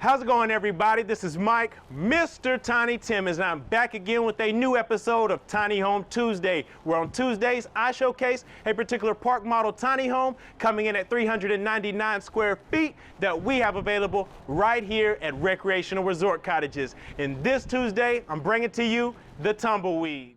How's it going, everybody? This is Mike, Mr. Tiny Timmons, and I'm back again with a new episode of Tiny Home Tuesday, where on Tuesdays I showcase a particular park model tiny home coming in at 399 square feet that we have available right here at Recreational Resort Cottages. And this Tuesday, I'm bringing to you the Tumbleweed.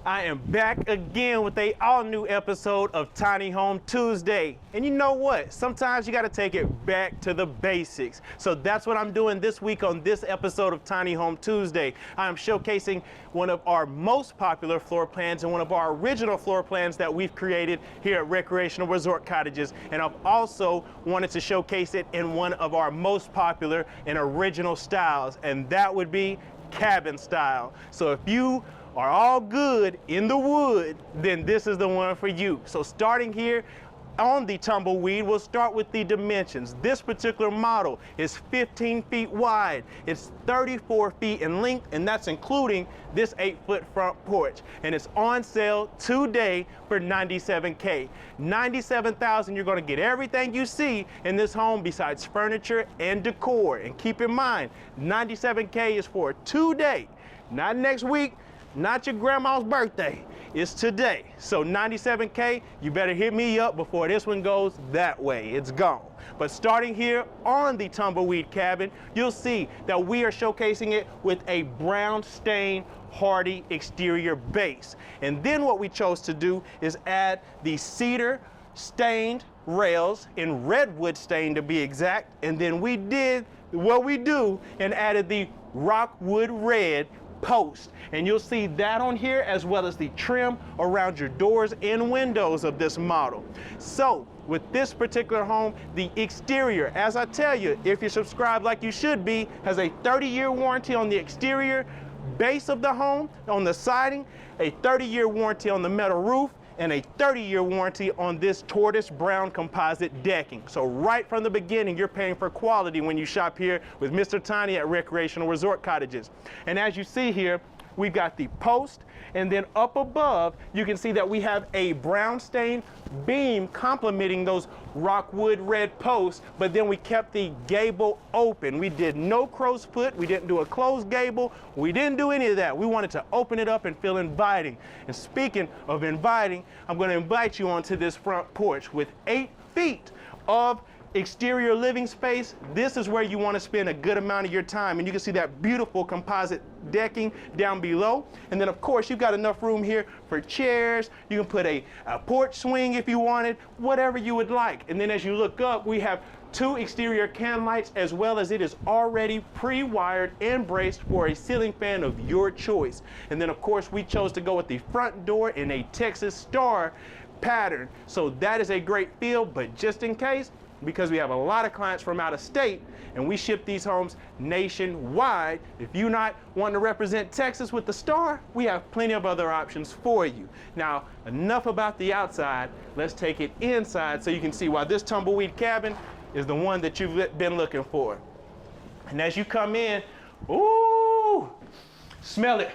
I am back again with a all-new episode of Tiny Home Tuesday. And you know what? Sometimes you got to take it back to the basics. So that's what I'm doing this week on this episode of Tiny Home Tuesday. I'm showcasing one of our most popular floor plans and one of our original floor plans that we've created here at Recreational Resort Cottages. And I've also wanted to showcase it in one of our most popular and original styles, and that would be cabin style. So if you are all good in the wood, then this is the one for you. So starting here on the Tumbleweed, we'll start with the dimensions. This particular model is 15 feet wide. It's 34 feet in length, and that's including this 8-foot front porch. And it's on sale today for $97K. $97,000, you're gonna get everything you see in this home besides furniture and decor. And keep in mind, $97K is for today, not next week, not your grandma's birthday. It's today. So $97K, you better hit me up before this one goes that way. It's gone. But starting here on the Tumbleweed cabin, you'll see that we are showcasing it with a brown stained hardy exterior base. And then what we chose to do is add the cedar stained rails, in redwood stain to be exact. And then we did what we do and added the rockwood red post, and you'll see that on here as well as the trim around your doors and windows of this model. So with this particular home, the exterior, as I tell you, if you're subscribed like you should be, has a 30-year warranty on the exterior base of the home, on the siding, a 30-year warranty on the metal roof, and a 30-year warranty on this tortoise brown composite decking. So right from the beginning, you're paying for quality when you shop here with Mr. Tiny at Recreational Resort Cottages. And as you see here, we've got the post, and then up above, you can see that we have a brown stained beam complementing those rockwood red posts, but then we kept the gable open. We did no crow's foot, we didn't do a closed gable, we didn't do any of that. We wanted to open it up and feel inviting. And speaking of inviting, I'm going to invite you onto this front porch with 8 feet of exterior living space. This is where you want to spend a good amount of your time, and you can see that beautiful composite decking down below. And then of course you've got enough room here for chairs. You can put a porch swing if you wanted, whatever you would like. And then as you look up, we have 2 exterior can lights, as well as it is already pre-wired and braced for a ceiling fan of your choice. And then of course we chose to go with the front door in a Texas star pattern. So that is a great feel, but just in case, because we have a lot of clients from out of state and we ship these homes nationwide, if you're not wanting to represent Texas with the star, we have plenty of other options for you. Now, enough about the outside, let's take it inside so you can see why this Tumbleweed cabin is the one that you've been looking for. And as you come in, ooh, smell it,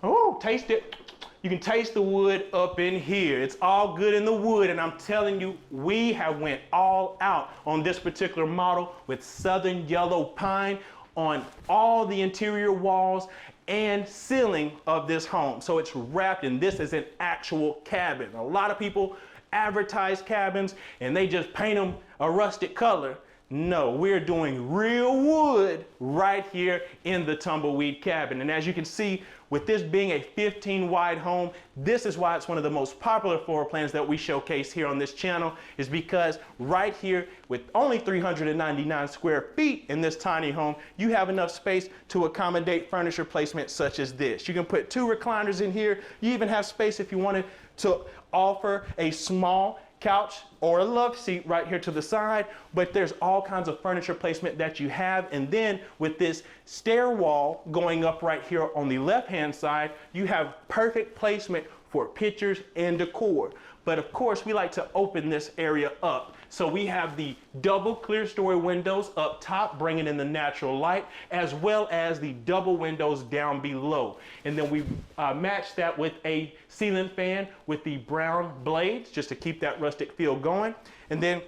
ooh, taste it. You can taste the wood up in here. It's all good in the wood, and I'm telling you, we have went all out on this particular model with southern yellow pine on all the interior walls and ceiling of this home. So it's wrapped, and this is an actual cabin. A lot of people advertise cabins and they just paint them a rustic color. No, we're doing real wood right here in the Tumbleweed cabin. And as you can see, with this being a 15 wide home, this is why it's one of the most popular floor plans that we showcase here on this channel, is because right here with only 399 square feet in this tiny home, you have enough space to accommodate furniture placement such as this. You can put 2 recliners in here. You even have space if you wanted to offer a small couch or a love seat right here to the side, but there's all kinds of furniture placement that you have. And then with this stair wall going up right here on the left-hand side, you have perfect placement for pictures and decor. But of course, we like to open this area up. So we have the double clear story windows up top, bringing in the natural light, as well as the double windows down below. And then we match that with a ceiling fan with the brown blades, just to keep that rustic feel going. And then,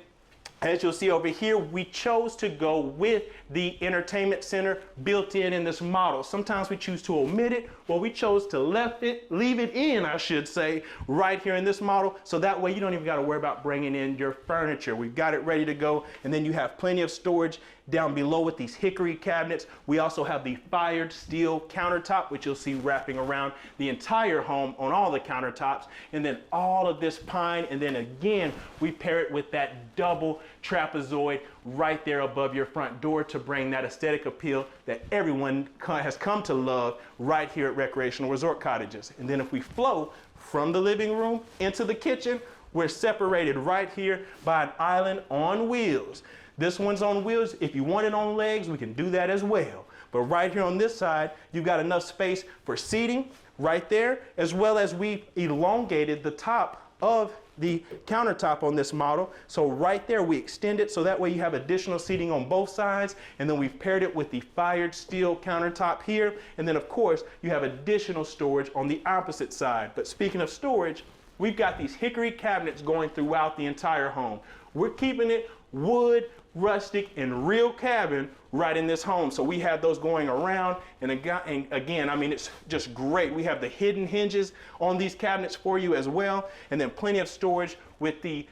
as you'll see over here, we chose to go with the entertainment center built in this model. Sometimes we choose to omit it. Well, we chose to leave it in, I should say, right here in this model. So that way you don't even got to worry about bringing in your furniture. We've got it ready to go. And then you have plenty of storage down below with these hickory cabinets. We also have the fired steel countertop, which you'll see wrapping around the entire home on all the countertops. And then all of this pine. And then again, we pair it with that double trapezoid right there above your front door to bring that aesthetic appeal that everyone has come to love right here at Recreational Resort Cottages. And then if we flow from the living room into the kitchen, we're separated right here by an island on wheels. This one's on wheels. If you want it on legs, we can do that as well. But right here on this side, you've got enough space for seating right there, as well as we elongated the top of the countertop on this model. So right there, we extend it so that way you have additional seating on both sides. And then we've paired it with the fired steel countertop here. And then of course, you have additional storage on the opposite side. But speaking of storage, we've got these hickory cabinets going throughout the entire home. We're keeping it wood, rustic, and real cabin right in this home. So we have those going around, and again, I mean, it's just great. We have the hidden hinges on these cabinets for you as well, and then plenty of storage with the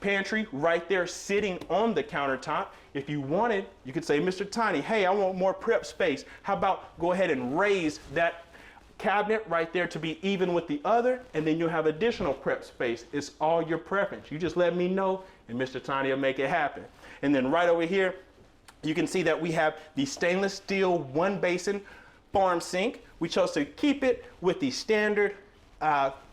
pantry right there sitting on the countertop. If you wanted, you could say, Mr. Tiny, hey, I want more prep space. How about go ahead and raise that cabinet right there to be even with the other, and then you'll have additional prep space. It's all your preference. You just let me know, and Mr. Tiny will make it happen. And then right over here, you can see that we have the stainless steel one basin farm sink. We chose to keep it with the standard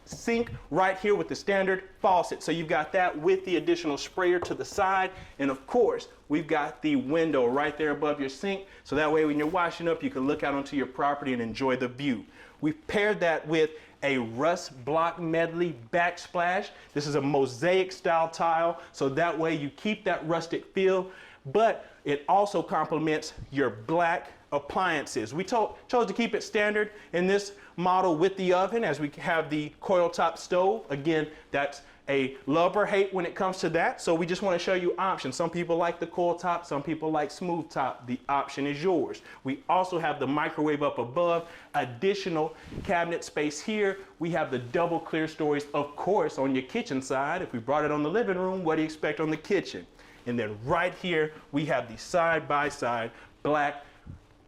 sink right here with the standard faucet. So you've got that with the additional sprayer to the side. And of course, we've got the window right there above your sink. So that way when you're washing up, you can look out onto your property and enjoy the view. We've paired that with a rust block medley backsplash. This is a mosaic style tile. So that way you keep that rustic feel, but it also complements your black appliances. We chose to keep it standard in this model with the oven, as we have the coil top stove. Again, that's a love or hate when it comes to that. So we just want to show you options. Some people like the coil top, some people like smooth top. The option is yours. We also have the microwave up above, additional cabinet space here. We have the double clear stories, of course, on your kitchen side. If we brought it on the living room, what do you expect on the kitchen? And then right here, we have the side-by-side black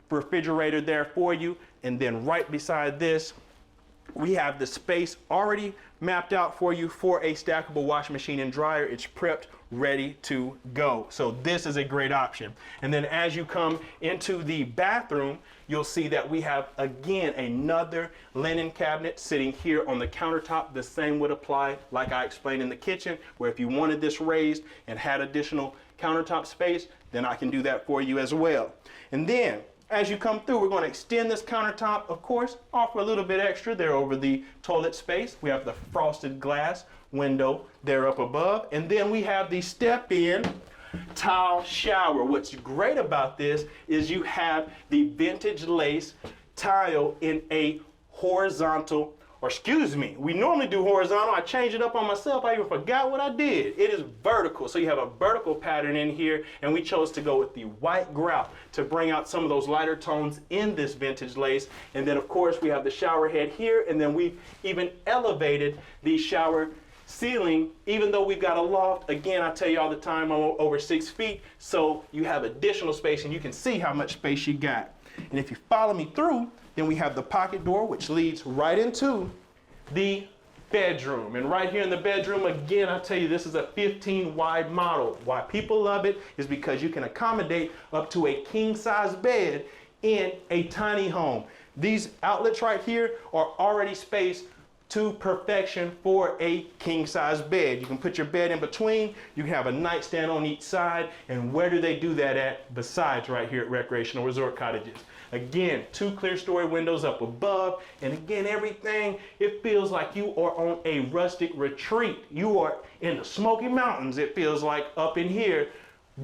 refrigerator there for you. And then right beside this, we have the space already mapped out for you for a stackable washing machine and dryer. It's prepped, ready to go. So this is a great option. And then as you come into the bathroom, you'll see that we have, again, another linen cabinet sitting here on the countertop. The same would apply, like I explained in the kitchen, where if you wanted this raised and had additional countertop space, then I can do that for you as well. And then as you come through, we're going to extend this countertop, of course, offer a little bit extra there over the toilet space. We have the frosted glass window there up above. And then we have the step-in tile shower. What's great about this is you have the vintage lace tile in a horizontal, or excuse me, we normally do horizontal. I changed it up on myself. I even forgot what I did. It is vertical. So you have a vertical pattern in here, and we chose to go with the white grout to bring out some of those lighter tones in this vintage lace. And then of course we have the shower head here, and then we've even elevated the shower ceiling. Even though we've got a loft, again, I tell you all the time, I'm over 6 feet, so you have additional space, and you can see how much space you got. And if you follow me through, then we have the pocket door, which leads right into the bedroom. And right here in the bedroom, again, I tell you, this is a 15 wide model. Why people love it is because you can accommodate up to a king size bed in a tiny home. These outlets right here are already spaced to perfection for a king size bed. You can put your bed in between, you can have a nightstand on each side, and where do they do that at besides right here at Recreational Resort Cottages? Again, 2 clear story windows up above, and again, everything, it feels like you are on a rustic retreat. You are in the Smoky Mountains, it feels like up in here,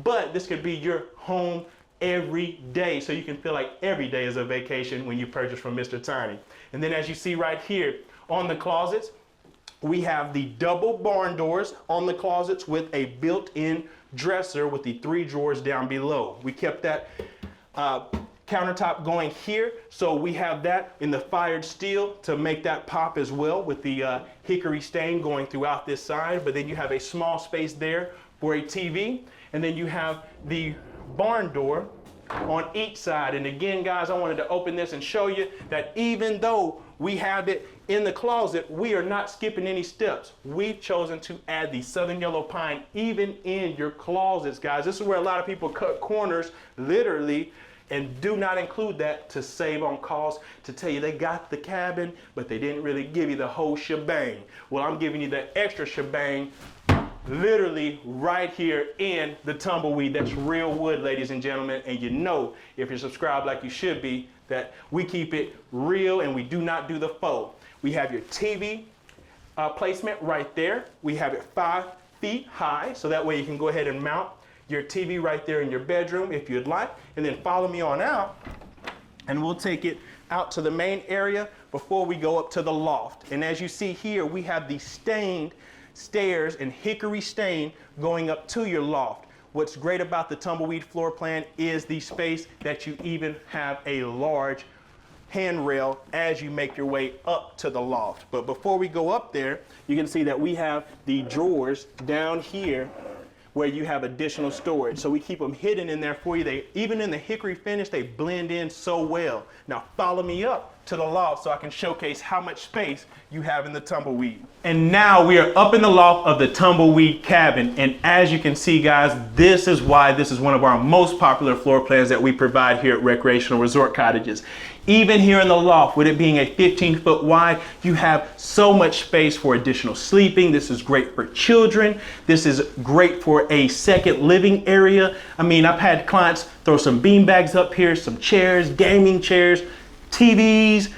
but this could be your home every day, so you can feel like every day is a vacation when you purchase from Mr. Tiny. And then as you see right here on the closets, we have the double barn doors on the closets with a built-in dresser with the 3 drawers down below. We kept that countertop going here, so we have that in the fired steel to make that pop as well, with the hickory stain going throughout this side. But then you have a small space there for a TV, and then you have the barn door on each side. And again, guys, I wanted to open this and show you that even though we have it in the closet, we are not skipping any steps. We've chosen to add the southern yellow pine even in your closets, guys. This is where a lot of people cut corners, literally, and do not include that to save on cost, to tell you they got the cabin, but they didn't really give you the whole shebang. Well, I'm giving you the extra shebang literally right here in the Tumbleweed. That's real wood, ladies and gentlemen, and you know, if you're subscribed like you should be, that we keep it real and we do not do the faux. We have your TV placement right there. We have it 5 feet high, so that way you can go ahead and mount your TV right there in your bedroom if you'd like. And then follow me on out, and we'll take it out to the main area before we go up to the loft. And as you see here, we have the stained stairs and hickory stain going up to your loft. What's great about the Tumbleweed floor plan is the space that you even have a large handrail as you make your way up to the loft. But before we go up there, you can see that we have the drawers down here where you have additional storage. So we keep them hidden in there for you. They, even in the hickory finish, they blend in so well. Now follow me up to the loft so I can showcase how much space you have in the Tumbleweed. And now we are up in the loft of the Tumbleweed cabin. And as you can see, guys, this is why this is one of our most popular floor plans that we provide here at Recreational Resort Cottages. Even here in the loft, with it being a 15-foot wide, you have so much space for additional sleeping. This is great for children. This is great for a second living area. I mean, I've had clients throw some bean bags up here, some chairs, gaming chairs, TVs,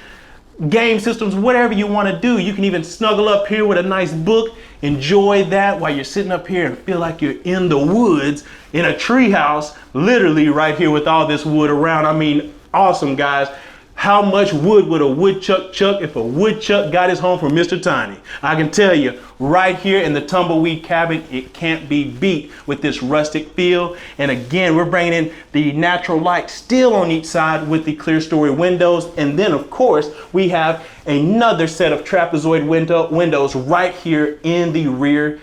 game systems, whatever you want to do. You can even snuggle up here with a nice book, enjoy that while you're sitting up here and feel like you're in the woods in a tree house, literally right here with all this wood around. I mean, awesome, guys. How much wood would a woodchuck chuck if a woodchuck got his home from Mr. Tiny? I can tell you, right here in the Tumbleweed cabin, it can't be beat with this rustic feel. And again, we're bringing in the natural light still on each side with the clear story windows. And then, of course, we have another set of trapezoid windows right here in the rear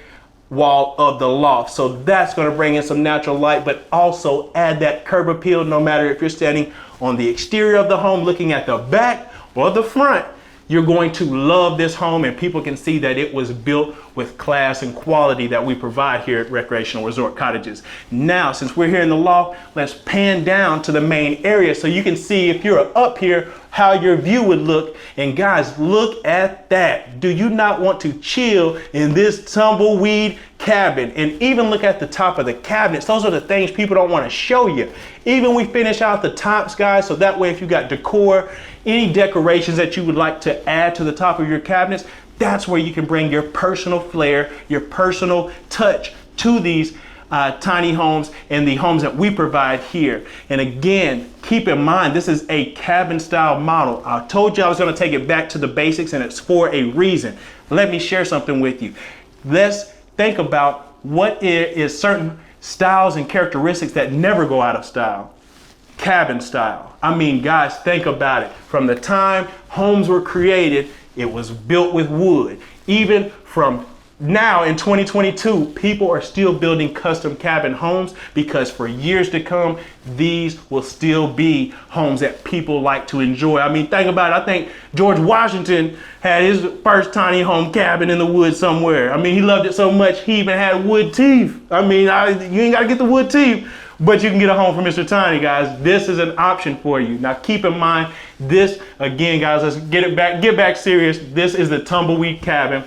wall of the loft. So that's going to bring in some natural light, but also add that curb appeal no matter if you're standing on the exterior of the home looking at the back or the front. You're going to love this home, and people can see that it was built with class and quality that we provide here at Recreational Resort Cottages. Now, since we're here in the loft, let's pan down to the main area so you can see, if you're up here, how your view would look. And guys, look at that. Do you not want to chill in this Tumbleweed cabin? And even look at the top of the cabinets. Those are the things people don't want to show you. Even we finish out the tops, guys, so that way if you got decor, any decorations that you would like to add to the top of your cabinets, that's where you can bring your personal flair, your personal touch to these tiny homes and the homes that we provide here. And again, keep in mind, this is a cabin style model. I told you I was going to take it back to the basics, and it's for a reason. Let me share something with you. Let's think about what is certain styles and characteristics that never go out of style. Cabin style. I mean, guys, think about it. From the time homes were created, it was built with wood. Even from now in 2022, people are still building custom cabin homes because for years to come, these will still be homes that people like to enjoy. I mean, think about it. I think George Washington had his first tiny home cabin in the woods somewhere. I mean, he loved it so much, he even had wood teeth. I mean, you ain't got to get the wood teeth. but you can get a home from Mr. Tiny, guys. This is an option for you. Now keep in mind, this, again, guys, let's get back serious. This is the Tumbleweed cabin,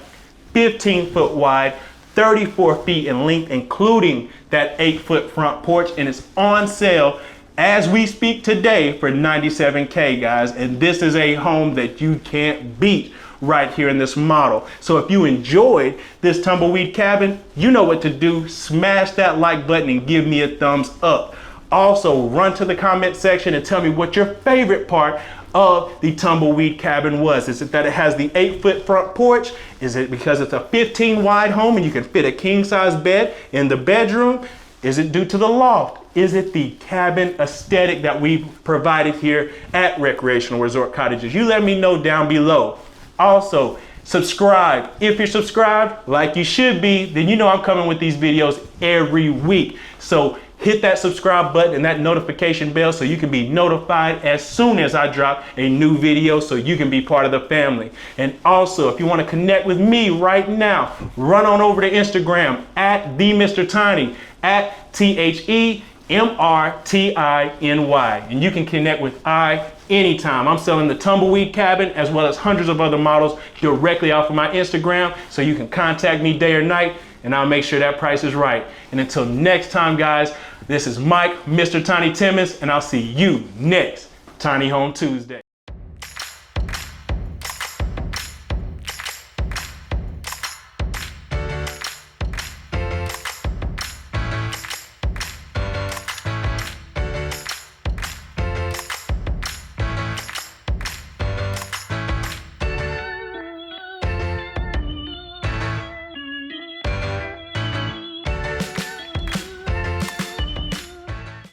15-foot wide, 34 feet in length, including that 8-foot front porch, and it's on sale as we speak today for $97K, guys. And this is a home that you can't beat right here in this model. So if you enjoyed this Tumbleweed cabin, you know what to do. Smash that like button and give me a thumbs up. Also, run to the comment section and tell me what your favorite part of the Tumbleweed cabin was. Is it that it has the 8-foot front porch? Is it because it's a 15 wide home and you can fit a king size bed in the bedroom? Is it due to the loft? Is it the cabin aesthetic that we've provided here at Recreational Resort Cottages? You let me know down below. Also, subscribe. If you're subscribed, like you should be, then you know I'm coming with these videos every week. So hit that subscribe button and that notification bell so you can be notified as soon as I drop a new video, so you can be part of the family. And also, if you want to connect with me right now, run on over to Instagram at @TheMrTiny, at TheMrTiny, and you can connect with I anytime. I'm selling the Tumbleweed cabin as well as hundreds of other models directly off of my Instagram, so you can contact me day or night and I'll make sure that price is right. And until next time, guys, this is Mike, Mr. Tiny Timmons, and I'll see you next Tiny Home Tuesday.